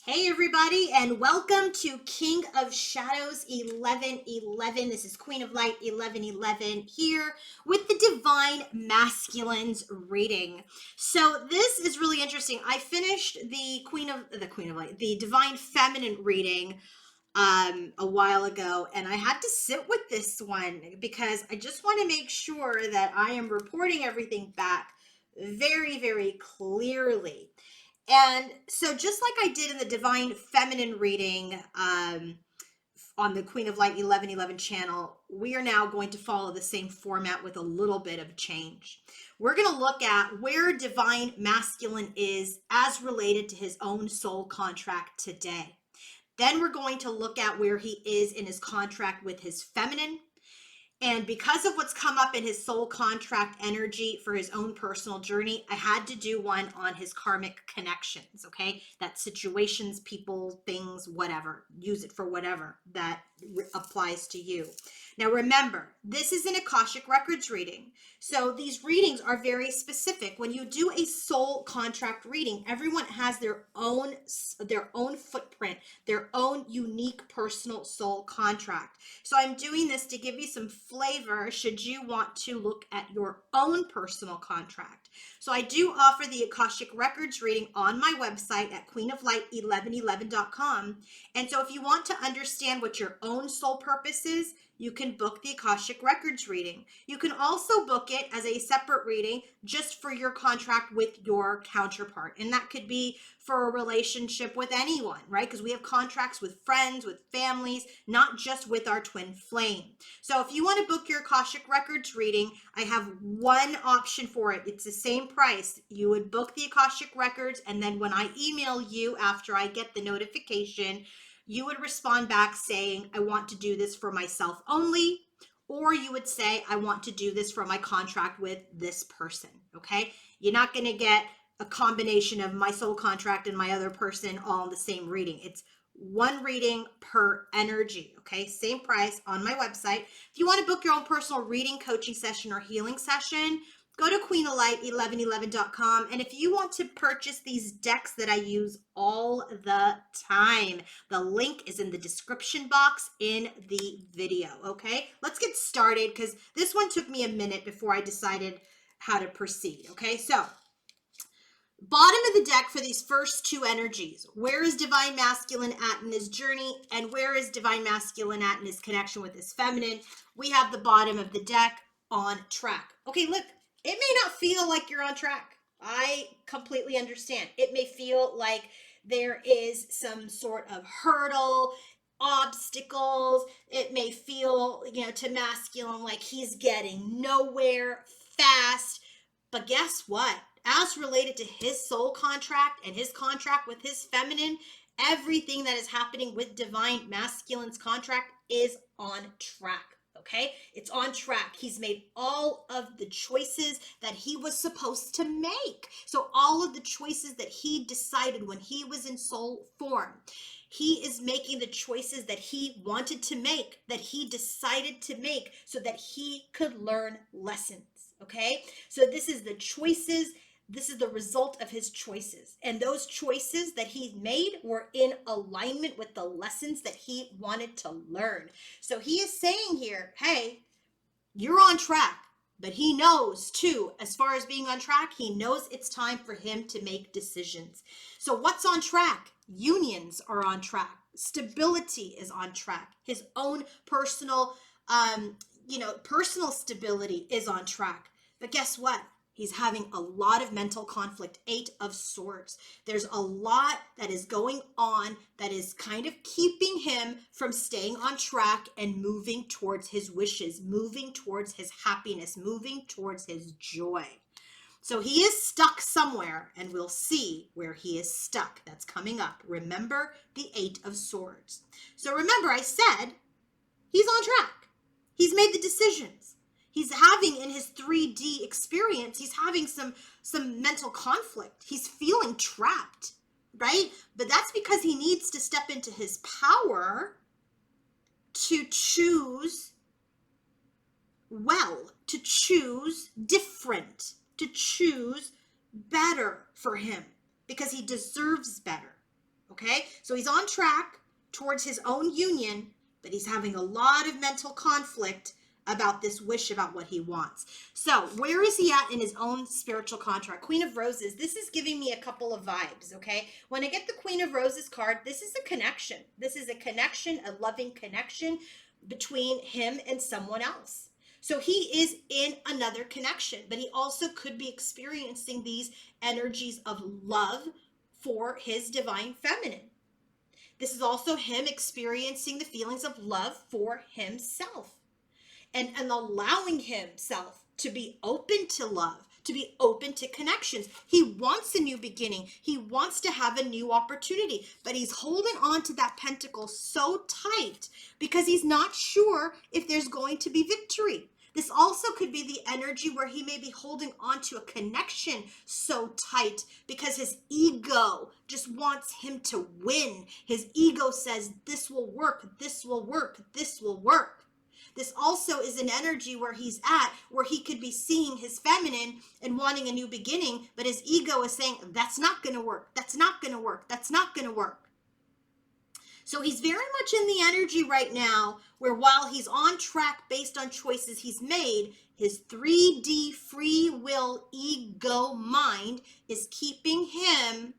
Hey everybody, and welcome to King of Shadows 1111. This is Queen of Light 1111 here with the Divine Masculines reading. So this is really interesting. I finished the Queen of Light, the Divine Feminine reading a while ago, and I had to sit with this one because I just want to make sure that I am reporting everything back very, very clearly. And so just like I did in the Divine Feminine reading on the Queen of Light 1111 channel, we are now going to follow the same format with a little bit of change. We're going to look at where Divine Masculine is as related to his own soul contract today. Then we're going to look at where he is in his contract with his feminine. And because of what's come up in his soul contract energy for his own personal journey, I had to do one on his karmic connections, okay? That's situations, people, things, whatever. Use it for whatever that applies to you. Now remember, this is an Akashic Records reading. So these readings are very specific. When you do a soul contract reading, everyone has their own footprint, their own unique personal soul contract. So I'm doing this to give you some flavor should you want to look at your own personal contract. So I do offer the Akashic Records reading on my website at queenoflight1111.com. And so if you want to understand what your own soul purpose is, you can book the Akashic Records reading. You can also book it as a separate reading just for your contract with your counterpart. And that could be for a relationship with anyone, right? Because we have contracts with friends, with families, not just with our twin flame. So if you want to book your Akashic Records reading, I have one option for it. It's the same price. You would book the Akashic Records, and then when I email you after I get the notification, you would respond back saying, I want to do this for myself only, or you would say, I want to do this for my contract with this person, okay? You're not going to get a combination of my soul contract and my other person all in the same reading. It's one reading per energy, okay? Same price on my website. If you want to book your own personal reading, coaching session, or healing session, go to queenoflight1111.com. And if you want to purchase these decks that I use all the time, the link is in the description box in the video, okay? Let's get started because this one took me a minute before I decided how to proceed, okay? So, bottom of the deck for these first two energies. Where is Divine Masculine at in his journey? And where is Divine Masculine at in his connection with his feminine? We have the bottom of the deck on track. Okay, look. It may not feel like you're on track. I completely understand. It may feel like there is some sort of hurdle, obstacles. It may feel, to masculine like he's getting nowhere fast. But guess what? As related to his soul contract and his contract with his feminine, everything that is happening with Divine Masculine's contract is on track. Okay, it's on track. He's made all of the choices that he was supposed to make. So all of the choices that he decided when he was in soul form, he is making the choices that he wanted to make, that he decided to make so that he could learn lessons. Okay, so this is the choices. This is the result of his choices. And those choices that he made were in alignment with the lessons that he wanted to learn. So he is saying here, hey, you're on track. But he knows too, as far as being on track, he knows it's time for him to make decisions. So what's on track? Unions are on track. Stability is on track. His own personal, personal stability is on track. But guess what? He's having a lot of mental conflict, 8 of Swords. There's a lot that is going on that is kind of keeping him from staying on track and moving towards his wishes, moving towards his happiness, moving towards his joy. So he is stuck somewhere, and we'll see where he is stuck. That's coming up. Remember the 8 of Swords. So remember, I said he's on track. He's made the decisions. He's having in his 3D experience, he's having some mental conflict. He's feeling trapped, right? But that's because he needs to step into his power to choose well, to choose different, to choose better for him because he deserves better. okay? So he's on track towards his own union, but he's having a lot of mental conflict about this wish about what he wants. So where is he at in his own spiritual contract? Queen of Roses, this is giving me a couple of vibes, okay? When I get the Queen of Roses card, this is a connection. This is a connection, a loving connection between him and someone else. So he is in another connection, but he also could be experiencing these energies of love for his divine feminine. This is also him experiencing the feelings of love for himself and allowing himself to be open to love, to be open to connections. He wants a new beginning. He wants to have a new opportunity, but he's holding on to that pentacle so tight because he's not sure if there's going to be victory. This also could be the energy where he may be holding on to a connection so tight because his ego just wants him to win. His ego says, this will work, this will work, this will work. This also is an energy where he's at, where he could be seeing his feminine and wanting a new beginning, but his ego is saying, that's not going to work, that's not going to work, that's not going to work. So he's very much in the energy right now where while he's on track based on choices he's made, his 3D free will ego mind is keeping him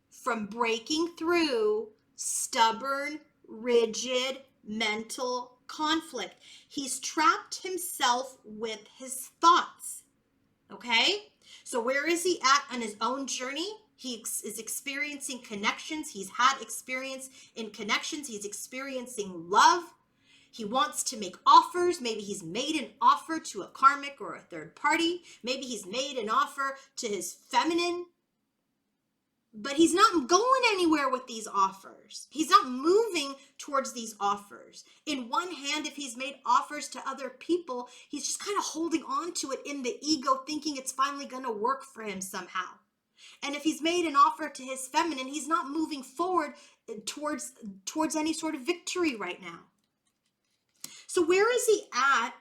from breaking through stubborn, rigid, mental conflict. He's trapped himself with his thoughts. Okay? So where is he at on his own journey? He is experiencing connections. He's had experience in connections. He's experiencing love. He wants to make offers. Maybe he's made an offer to a karmic or a third party. Maybe he's made an offer to his feminine. But he's not going anywhere with these offers. He's not moving towards these offers. In one hand, if he's made offers to other people, he's just kind of holding on to it in the ego, thinking it's finally going to work for him somehow. And if he's made an offer to his feminine, he's not moving forward towards any sort of victory right now. So where is he at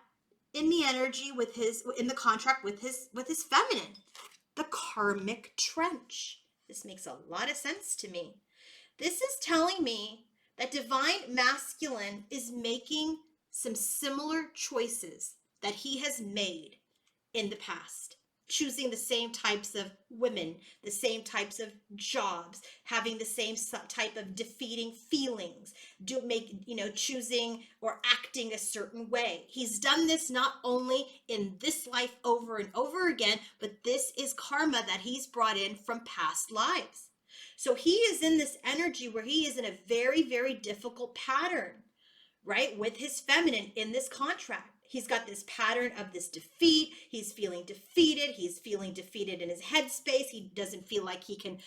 in the energy in the contract with his feminine? The karmic trench. This makes a lot of sense to me. This is telling me that divine masculine is making some similar choices that he has made in the past. Choosing the same types of women, the same types of jobs, having the same type of defeating feelings, choosing or acting a certain way. He's done this not only in this life over and over again, but this is karma that he's brought in from past lives. So he is in this energy where he is in a very, very difficult pattern, right? With his feminine in this contract. He's got this pattern of this defeat. He's feeling defeated. He's feeling defeated in his headspace. He doesn't feel like he can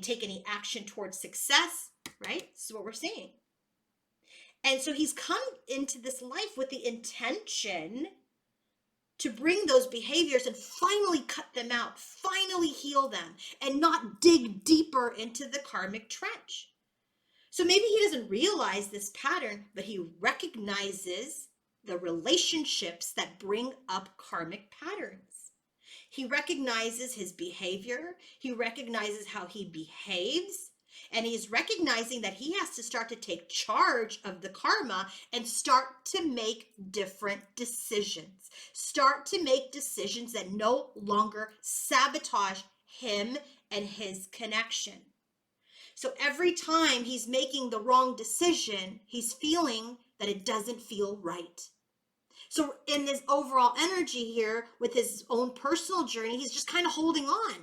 take any action towards success, right? This is what we're seeing. And so he's come into this life with the intention to bring those behaviors and finally cut them out, finally heal them, and not dig deeper into the karmic trench. So maybe he doesn't realize this pattern, but he recognizes the relationships that bring up karmic patterns. He recognizes his behavior. He recognizes how he behaves. And he's recognizing that he has to start to take charge of the karma and start to make different decisions. Start to make decisions that no longer sabotage him and his connection. So every time he's making the wrong decision, he's feeling that it doesn't feel right. So in this overall energy here with his own personal journey, he's just kind of holding on.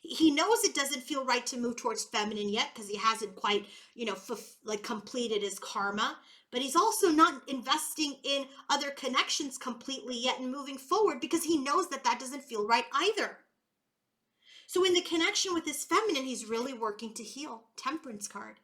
He knows it doesn't feel right to move towards feminine yet because he hasn't quite, completed his karma. But he's also not investing in other connections completely yet and moving forward because he knows that doesn't feel right either. So in the connection with his feminine, he's really working to heal. Temperance card.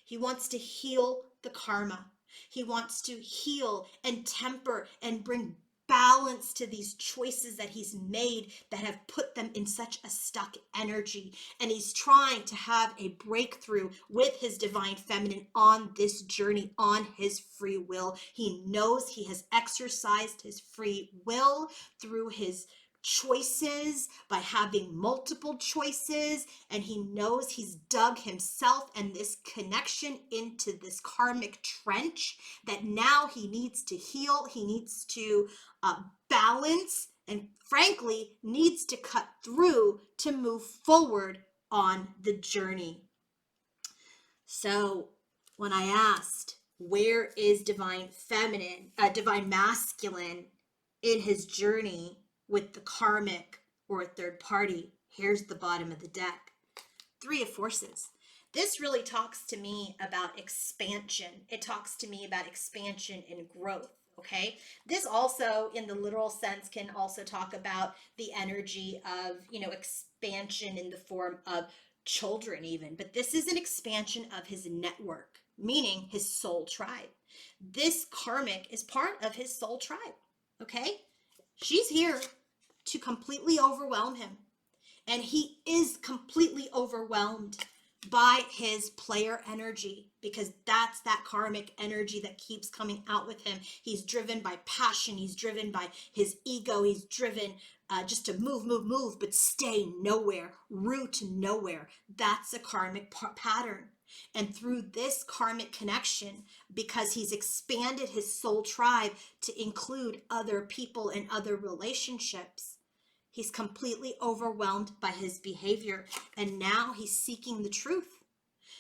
He wants to heal the karma. He wants to heal and temper and bring balance to these choices that he's made that have put them in such a stuck energy. And he's trying to have a breakthrough with his divine feminine on this journey, on his free will. He knows he has exercised his free will through his choices, by having multiple choices, and he knows he's dug himself and this connection into this karmic trench that now he needs to heal, he needs to balance, and frankly needs to cut through to move forward on the journey. So when I asked, where is divine feminine, divine masculine in his journey with the karmic or a third party, here's the bottom of the deck. Three of Forces. This really talks to me about expansion. It talks to me about expansion and growth. Okay. This also, in the literal sense, can also talk about the energy of, expansion in the form of children, even. But this is an expansion of his network, meaning his soul tribe. This karmic is part of his soul tribe. Okay. She's here to completely overwhelm him. And he is completely overwhelmed by his player energy, because that's that karmic energy that keeps coming out with him. He's driven by passion. He's driven by his ego. He's driven just to move, but stay nowhere, root nowhere. That's a karmic pattern. And through this karmic connection, because he's expanded his soul tribe to include other people and other relationships, he's completely overwhelmed by his behavior, and now he's seeking the truth.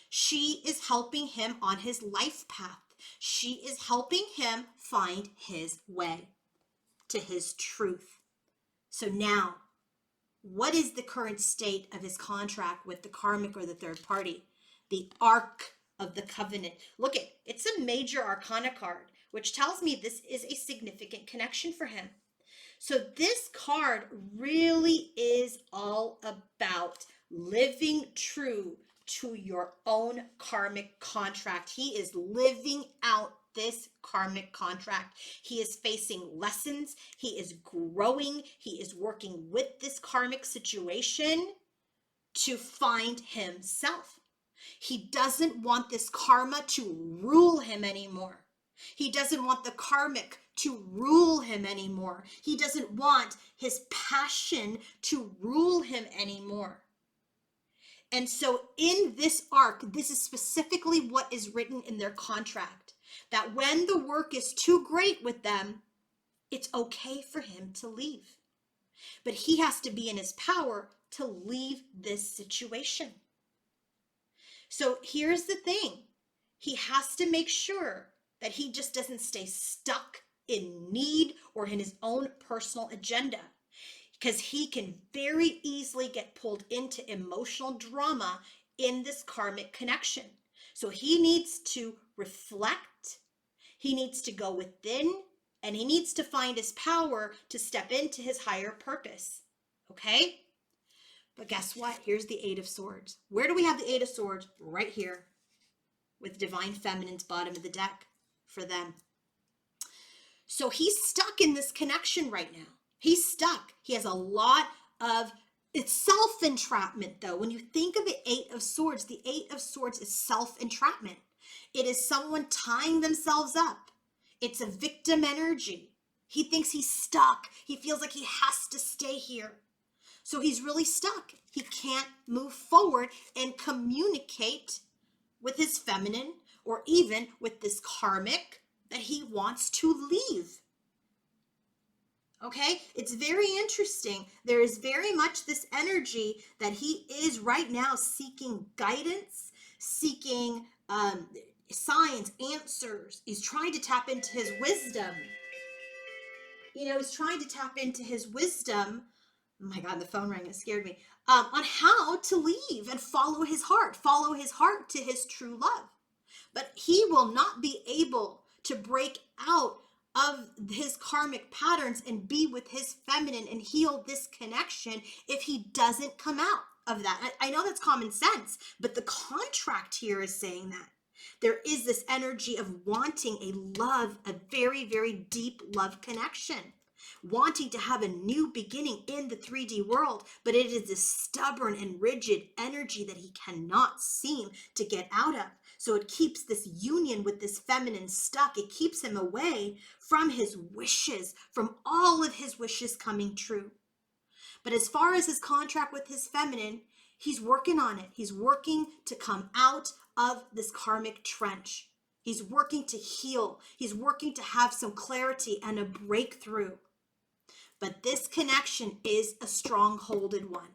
She is helping him on his life path. She is helping him find his way to his truth. So now, what is the current state of his contract with the karmic or the third party? The Ark of the Covenant. Look, it's a major arcana card, which tells me this is a significant connection for him. So this card really is all about living true to your own karmic contract. He is living out this karmic contract. He is facing lessons. He is growing. He is working with this karmic situation to find himself. He doesn't want this karma to rule him anymore. He doesn't want the karmic to rule him anymore. He doesn't want his passion to rule him anymore. And so in this arc, this is specifically what is written in their contract, that when the work is too great with them, it's okay for him to leave. But he has to be in his power to leave this situation. So here's the thing. He has to make sure that he just doesn't stay stuck in need or in his own personal agenda, because he can very easily get pulled into emotional drama in this karmic connection. So he needs to reflect, he needs to go within, and he needs to find his power to step into his higher purpose. Okay? But guess what? Here's the Eight of Swords. Where do we have the Eight of Swords? Right here, with Divine Feminine's bottom of the deck for them. So he's stuck in this connection right now. He's stuck. He has a lot of, it's self-entrapment though. When you think of the Eight of Swords is self-entrapment. It is someone tying themselves up. It's a victim energy. He thinks he's stuck. He feels like he has to stay here. So he's really stuck. He can't move forward and communicate with his feminine or even with this karmic that he wants to leave. Okay, it's very interesting. There is very much this energy that he is right now seeking guidance, seeking signs, answers. He's trying to tap into his wisdom. He's trying to tap into his wisdom. Oh my God, the phone rang. It scared me. On how to leave and follow his heart to his true love. But he will not be able to break out of his karmic patterns and be with his feminine and heal this connection if he doesn't come out of that. I know that's common sense, but the contract here is saying that. There is this energy of wanting a very, very deep love connection, wanting to have a new beginning in the 3D world, but it is this stubborn and rigid energy that he cannot seem to get out of. So it keeps this union with this feminine stuck. It keeps him away from his wishes, from all of his wishes coming true. But as far as his contract with his feminine, he's working on it. He's working to come out of this karmic trench. He's working to heal. He's working to have some clarity and a breakthrough. But this connection is a strongholded one.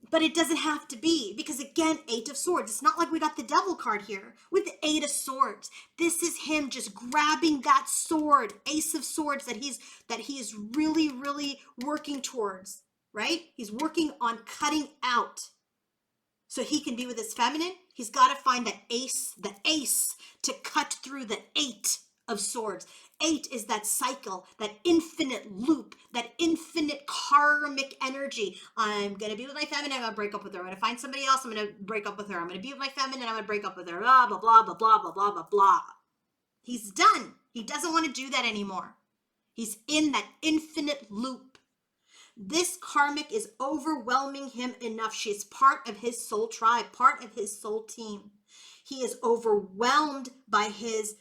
But it doesn't have to be, because again, 8 of Swords. It's not like we got the Devil card here with the 8 of Swords. This is him just grabbing that sword, Ace of Swords, that he is really, really working towards, right? He's working on cutting out so he can be with his feminine. He's got to find the ace to cut through the 8 of Swords. 8 is that cycle, that infinite loop, that infinite karmic energy. I'm going to be with my feminine, I'm going to break up with her. I'm going to find somebody else, I'm going to break up with her. I'm going to be with my feminine, I'm going to break up with her. Blah, blah, blah, blah, blah, blah, blah, blah, blah. He's done. He doesn't want to do that anymore. He's in that infinite loop. This karmic is overwhelming him enough. She's part of his soul tribe, part of his soul team. He is overwhelmed by his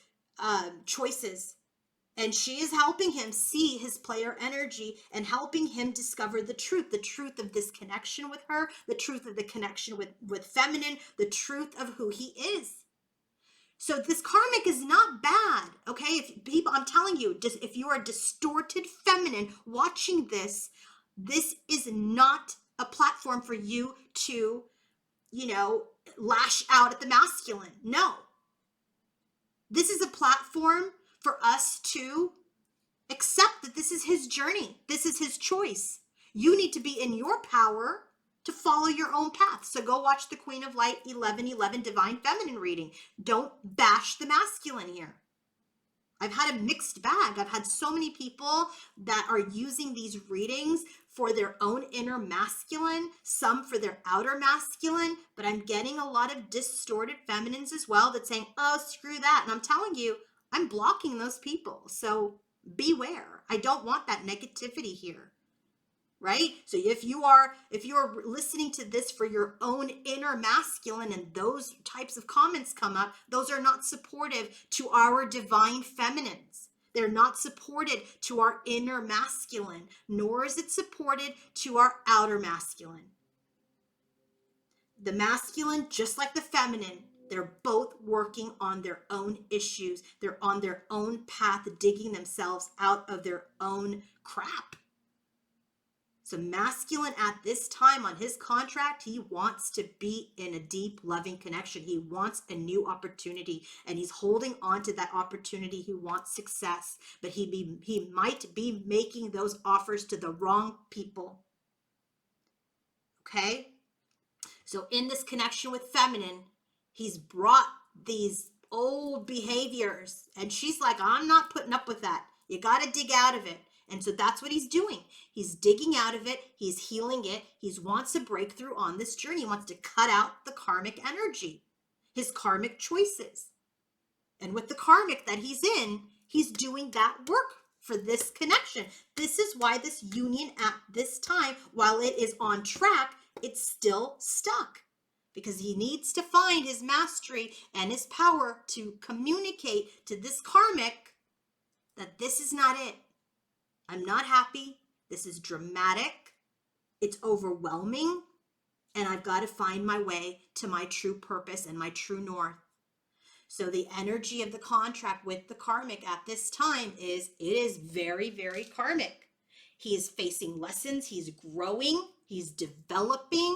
choices. And she is helping him see his player energy and helping him discover the truth of this connection with her, the truth of the connection with feminine, the truth of who he is. So this karmic is not bad, okay? If people, I'm telling you, just if you are a distorted feminine watching this, this is not a platform for you to, lash out at the masculine. No. This is a platform for us to accept that this is his journey. This is his choice. You need to be in your power to follow your own path. So go watch the Queen of Light 1111 Divine Feminine reading. Don't bash the masculine here. I've had a mixed bag. I've had so many people that are using these readings for their own inner masculine, some for their outer masculine, but I'm getting a lot of distorted feminines as well that's saying, oh, screw that. And I'm telling you, I'm blocking those people. So beware. I don't want that negativity here. Right? So if you are listening to this for your own inner masculine and those types of comments come up, those are not supportive to our divine feminines. They're not supported to our inner masculine, nor is it supported to our outer masculine. The masculine, just like the feminine, they're both working on their own issues. They're on their own path, digging themselves out of their own crap. So masculine at this time on his contract, he wants to be in a deep, loving connection. He wants a new opportunity, and he's holding on to that opportunity. He wants success, but he might be making those offers to the wrong people. Okay? So in this connection with feminine, he's brought these old behaviors, and she's like, I'm not putting up with that. You got to dig out of it. And so that's what he's doing. He's digging out of it. He's healing it. He wants a breakthrough on this journey. He wants to cut out the karmic energy, his karmic choices. And with the karmic that he's in, he's doing that work for this connection. This is why this union at this time, while it is on track, it's still stuck. Because he needs to find his mastery and his power to communicate to this karmic that this is not it. I'm not happy. This is dramatic. It's overwhelming. And I've got to find my way to my true purpose and my true north. So the energy of the contract with the karmic at this time is, it is very, very karmic. He is facing lessons. He's growing. He's developing.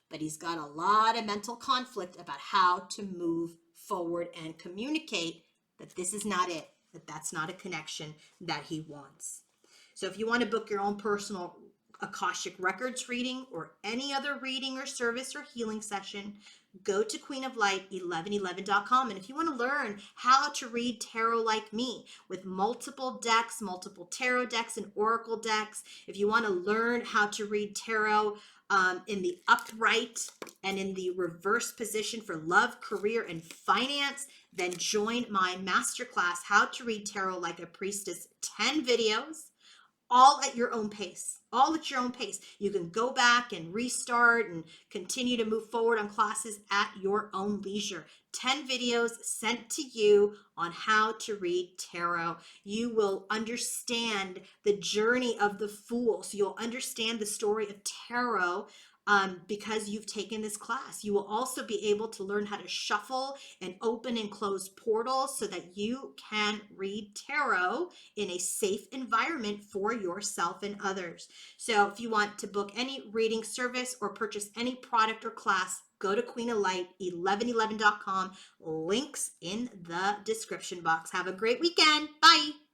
But he's got a lot of mental conflict about how to move forward and communicate that this is not it, that that's not a connection that he wants. So if you want to book your own personal Akashic Records reading or any other reading or service or healing session, go to queenoflight1111.com. And if you want to learn how to read tarot like me with multiple decks, multiple tarot decks and oracle decks, if you want to learn how to read tarot in the upright and in the reverse position for love, career, and finance, then join my masterclass, How to Read Tarot Like a Priestess, 10 videos all at your own pace. All at your own pace. You can go back and restart and continue to move forward on classes at your own leisure. 10 videos sent to you on how to read tarot. You will understand the journey of the Fool. So you'll understand the story of tarot because you've taken this class. You will also be able to learn how to shuffle and open and close portals so that you can read tarot in a safe environment for yourself and others. So if you want to book any reading service or purchase any product or class, go to queenoflight1111.com. Links in the description box. Have a great weekend. Bye.